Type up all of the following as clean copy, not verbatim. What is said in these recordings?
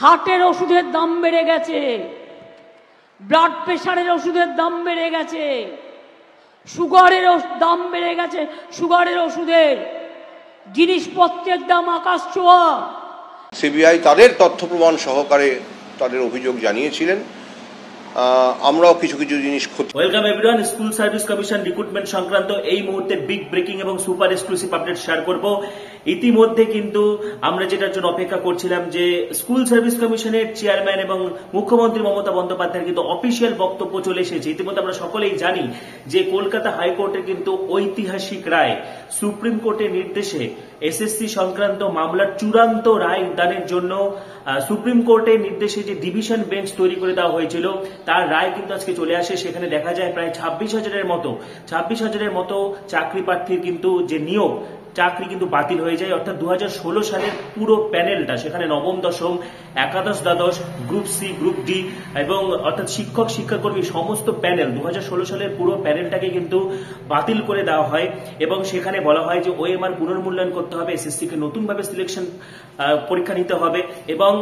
হার্টের ওষুধের দাম বেড়ে গেছে, ব্লাড প্রেশারের ওষুধের দাম বেড়ে গেছে, সুগারের দাম বেড়ে গেছে, সুগারের ওষুধের, জিনিসপত্রের দাম আকাশ ছোঁয়া। সিবিআই তাদের তথ্য প্রমাণ সহকারে তাদের অভিযোগ জানিয়েছিলেন। আমরাও কিছু কিছু জিনিস welcome everyone. School service commission recruitment সংক্রান্ত এই মুহূর্তে বিগ ব্রেকিং এবং সুপার এক্সক্লুসিভ আপডেট শেয়ার করব। ইতিমধ্যে কিন্তু আমরা যেটার জন্য অপেক্ষা করছিলাম যে স্কুল সার্ভিস কমিশনের চেয়ারম্যান এবং মুখ্যমন্ত্রী মমতা বন্দ্যোপাধ্যায়ের কিন্তু অফিসিয়াল বক্তব্য চলে এসেছে। ইতিমধ্যে আমরা সকলেই জানি যে কলকাতা হাইকোর্টের কিন্তু ঐতিহাসিক রায়, সুপ্রিম কোর্টের নির্দেশে এসএসসি সংক্রান্ত মামলার চূড়ান্ত রায় দানের জন্য সুপ্রিম কোর্টের নির্দেশে যে ডিভিশন বেঞ্চ তৈরি করে দেওয়া হয়েছিল তার রায় কিন্তু আজকে চলে আসে। সেখানে দেখা যায় প্রায় 26,000-এর মতো চাকরি প্রার্থীর কিন্তু যে নিয়োগ, চাকরি কিন্তু বাতিল হয়ে যায়। অর্থাৎ 2016 সালের পুরো প্যানেলটা, সেখানে নবম দশম, একাদশ দ্বাদশ, গ্রুপ সি, গ্রুপ ডি এবং অর্থাৎ শিক্ষক শিক্ষাকর্মী সমস্ত প্যানেল 2016 সালের পুরো প্যানেলটাকে কিন্তু বাতিল করে দেওয়া হয় এবং সেখানে বলা হয় যে ওএমআর পুনর্মূল্যায়ন করতে হবে, এসএসসি কে নতুনভাবে সিলেকশন পরীক্ষা নিতে হবে এবং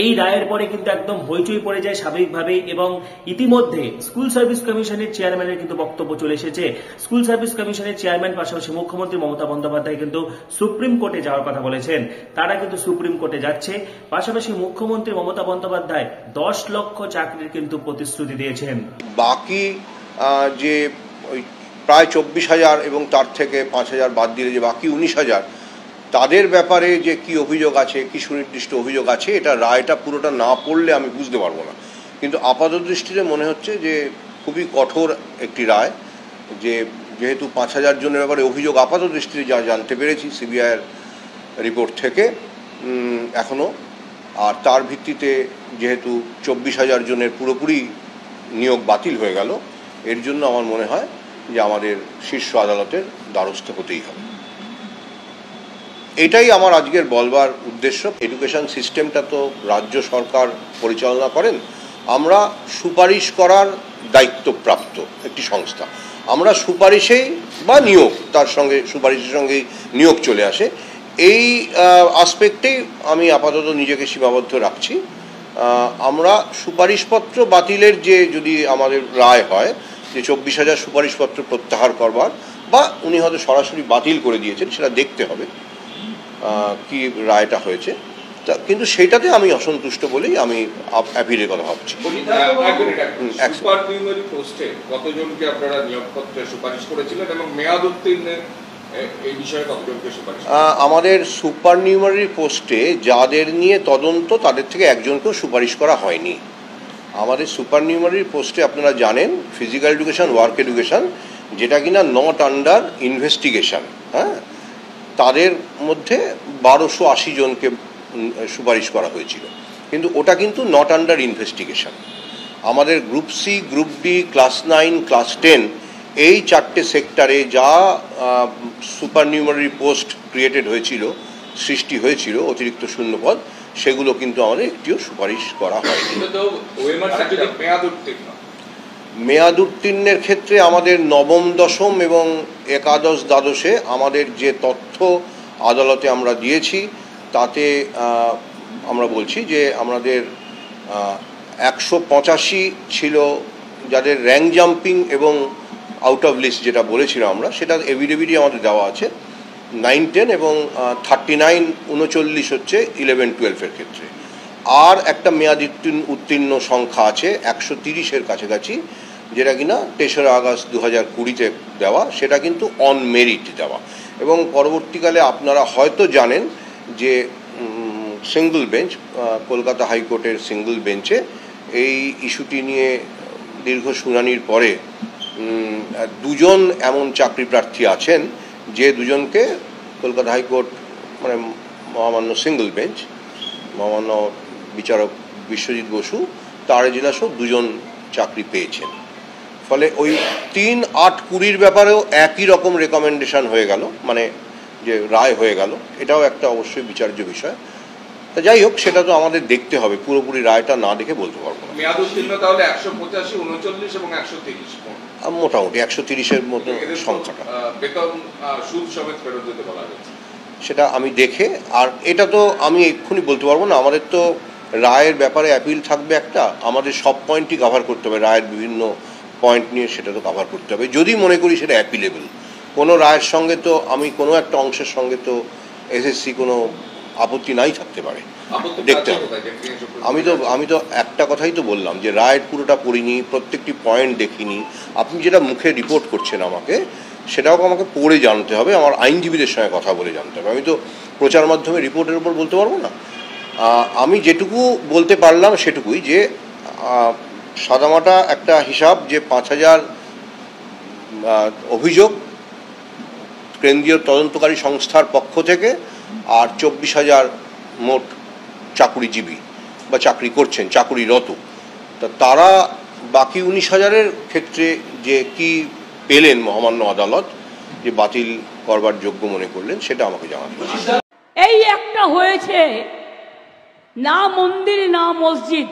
এই রায়ের পরে কিন্তু একদম হইচই পড়ে যায় স্বাভাবিকভাবেই। এবং ইতিমধ্যে স্কুল সার্ভিস কমিশনের চেয়ারম্যানের কিন্তু বক্তব্য চলে এসেছে। স্কুল সার্ভিস কমিশনের চেয়ারম্যান পাশাপাশি মুখ্যমন্ত্রী মমতা বন্দ্যোপাধ্যায় কিন্তু সুপ্রিম কোর্টে যাওয়ার কথা বলেছেন। তারা কিন্তু সুপ্রিম কোর্টে যাচ্ছে। পাশাপাশি মুখ্যমন্ত্রী মমতা বন্দ্যোপাধ্যায় 10 লক্ষ চাকরির কিন্তু প্রতিশ্রুতি দিয়েছেন। বাকি যে ওই প্রায় 24,000 এবং তার থেকে 5,000 বাদ দিলে যে বাকি 19,000, তাদের ব্যাপারে যে কি অভিযোগ আছে, কি সুনির্দিষ্ট অভিযোগ আছে, এটা রায়টা পুরোটা না পড়লে আমি বুঝতে পারবো না। কিন্তু আপাত দৃষ্টিতে মনে হচ্ছে যে খুবই কঠোর একটি রায়, যে যেহেতু 5,000 জনের ব্যাপারে অভিযোগ আপাত দৃষ্টিতে যা জানতে পেরেছি সিবিআইয়ের রিপোর্ট থেকে এখনও, আর তার ভিত্তিতে যেহেতু 24,000 জনের পুরোপুরি নিয়োগ বাতিল হয়ে গেল, এর জন্য আমার মনে হয় যে আমাদের শীর্ষ আদালতের দ্বারস্থ হতেই হবে। এটাই আমার আজকের বলবার উদ্দেশ্য। এডুকেশন সিস্টেমটা তো রাজ্য সরকার পরিচালনা করেন, আমরা সুপারিশ করার দায়িত্বপ্রাপ্ত একটি সংস্থা। আমরা সুপারিশেই বা নিয়োগ, তার সঙ্গে সুপারিশের সঙ্গেই নিয়োগ চলে আসে। এই আসপেক্টেই আমি আপাতত নিজেকে সীমাবদ্ধ রাখছি। আমরা সুপারিশপত্র বাতিলের যে যদি আমাদের রায় হয় যে 24,000 সুপারিশপত্র প্রত্যাহার করবার, বা উনি হয়তো সরাসরি বাতিল করে দিয়েছেন, সেটা দেখতে হবে কি রায়টা হয়েছে। কিন্তু সেটাতে আমি অসন্তুষ্ট বলেই আমি অ্যাপিলের কথা ভাবছি। কতজনকে আপনারা নিয়োগপত্রে সুপারিশ করেছিলেন এবং মেয়াদ উত্তীর্ণের এই বিষয়ে কতজনকে সুপারিশ? আমাদের সুপার নিউমারি পোস্টে যাদের নিয়ে তদন্ত, তাদের থেকে একজনকেও সুপারিশ করা হয়নি। আমাদের সুপার নিউমারি পোস্টে আপনারা জানেন ফিজিক্যাল এডুকেশন, ওয়ার্ক এডুকেশন, যেটা কিনা নট আন্ডার ইনভেস্টিগেশন, হ্যাঁ, তাদের মধ্যে 1280 জনকে সুপারিশ করা হয়েছিল, কিন্তু ওটা কিন্তু নট আন্ডার ইনভেস্টিগেশন। আমাদের group C, group D, class 9, class 10 এই 4টে সেক্টরে যা সুপার নিউমারি পোস্ট ক্রিয়েটেড হয়েছিল, সৃষ্টি হয়েছিল অতিরিক্ত শূন্যপদ, সেগুলো কিন্তু আমাদের একটিও সুপারিশ করা হয়নি। মেয়াদ উত্তীর্ণের ক্ষেত্রে আমাদের নবম দশম এবং একাদশ দ্বাদশে আমাদের যে তথ্য আদালতে আমরা দিয়েছি, তাতে আমরা বলছি যে আমাদের 185 ছিল যাদের র্যাঙ্ক জাম্পিং এবং আউট অফ লিস্ট যেটা বলেছিলাম আমরা, সেটা এভিডেভিডই আমাদের দেওয়া আছে 9, 10 এবং 39, 39 হচ্ছে 11-12 ক্ষেত্রে। আর একটা মেয়াদ উত্তীর্ণ সংখ্যা আছে 130-এর কাছাকাছি, যেটা কিনা 3রা আগস্ট 2020-তে দেওয়া, সেটা কিন্তু অন মেরিট দেওয়া। এবং পরবর্তীকালে আপনারা হয়তো জানেন যে সিঙ্গল বেঞ্চ, কলকাতা হাইকোর্টের সিঙ্গল বেঞ্চে এই ইস্যুটি নিয়ে দীর্ঘ শুনানির পরে 2 এমন চাকরি প্রার্থী আছেন যে দুজনকে কলকাতা হাইকোর্ট, মানে মহামান্য সিঙ্গল বেঞ্চ, মহামান্য বিচারক বিশ্বজিৎ বসু, তার এজলাসও 2 চাকরি পেয়েছেন। ফলে ওই 3, 8, 20 ব্যাপারেও একই রকম রেকমেন্ডেশন হয়ে গেল, মানে যে রায় হয়ে গেল, এটাও একটা অবশ্যই বিচার্য বিষয়। তা যাই হোক, সেটা তো আমাদের দেখতে হবে, পুরোপুরি রায়টা না দেখে বলতে পারবো না। মেয়াদ উত্তীর্ণ তাহলে 185, 39 এবং 130, মোটামুটি 130-এর মতো সংখ্যাটা। বেতন সুদ সমেত ফেরত দিতে বলা হয়েছে, সেটা আমি দেখে, আর এটা তো আমি এক্ষুনি বলতে পারবো না। আমাদের তো রায়ের ব্যাপারে অ্যাপিল থাকবে একটা, আমাদের সব পয়েন্টই কভার করতে হবে, রায়ের বিভিন্ন পয়েন্ট নিয়ে সেটা তো কভার করতে হবে যদি মনে করি সেটা অ্যাপিলেবল। কোনো রায়ের সঙ্গে তো আমি কোনো একটা অংশের সঙ্গে তো এসএসসি কোনো আপত্তি নাই থাকতে পারে, দেখতে হবে। আমি তো একটা কথাই তো বললাম যে রায়ের পুরোটা পড়িনি, প্রত্যেকটি পয়েন্ট দেখিনি। আপনি যেটা মুখে রিপোর্ট করছেন আমাকে, সেটাও আমাকে পড়ে জানতে হবে, আমার আইনজীবীদের সঙ্গে কথা বলে জানতে হবে। আমি তো প্রচার মাধ্যমে রিপোর্টের উপর বলতে পারবো না। আমি যেটুকু বলতে পারলাম সেটুকুই যে সাদামাটা একটা হিসাব যে 5,000 অভিযোগ কেন্দ্রীয় তদন্তকারী সংস্থার পক্ষ থেকে, আর 24,000 মোট চাকুরিজীবী বা চাকরি করছেন, চাকুরিরত। তা তারা বাকি 19,000-এর ক্ষেত্রে যে কি পেলেন মহামান্য আদালত যে বাতিল করবার যোগ্য মনে করলেন, সেটা আমাকে জানাতে হবে। এই একটা হয়েছে, না মন্দির না মসজিদ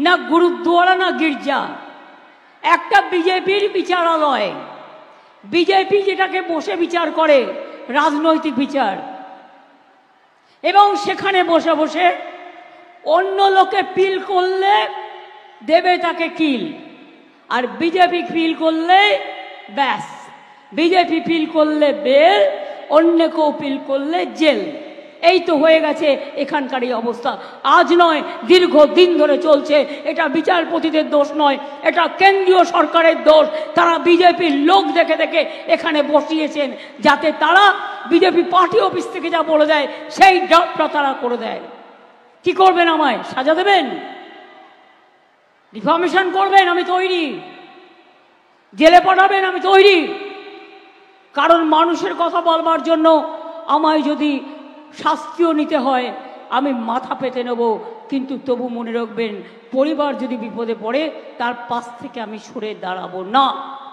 না গুরুদ্বারা না গির্জা, একটা বিজেপির বিচারালয়। বিজেপি যেটাকে বসে বিচার করে, রাজনৈতিক বিচার, এবং সেখানে বসে বসে অন্য লোকে পিল করলে দেবে তাকে কিল, আর বিজেপি পিল করলে ব্যাস, বিজেপি পিল করলে বেল, অন্য কেউ পিল করলে জেল। এই তো হয়ে গেছে এখানকার এই অবস্থা। আজ নয়, দীর্ঘদিন ধরে চলছে। এটা বিচারপতিদের দোষ নয়, এটা কেন্দ্রীয় সরকারের দোষ। তারা বিজেপির লোক দেখে দেখে এখানে বসিয়েছেন, যাতে তারা বিজেপি পার্টি অফিস থেকে যা বলে দেয় সেই ড্রাফটটা তারা করে দেয়। কি করবেন? আমায় সাজা দেবেন? ডিফামেশন করবেন? আমি তৈরি। জেলে পাঠাবেন? আমি তৈরি। কারণ মানুষের কথা বলবার জন্য আমায় যদি শাস্তিও নিতে হয়, আমি মাথা পেতে নেব। কিন্তু তবু মনে রাখবেন, পরিবার যদি বিপদে পড়ে, তার পাশ থেকে আমি সরে দাঁড়াবো না।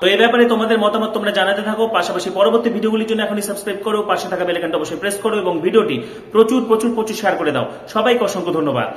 তো এই ব্যাপারে তোমাদের মতামত তোমরা জানাতে থাকো। পাশাপাশি পরবর্তী ভিডিওগুলির জন্য এখনই সাবস্ক্রাইব করো, পাশে থাকা বেল আইকনটা অবশ্যই প্রেস করো এবং ভিডিওটি প্রচুর শেয়ার করে দাও। সবাইকে অসংখ্য ধন্যবাদ।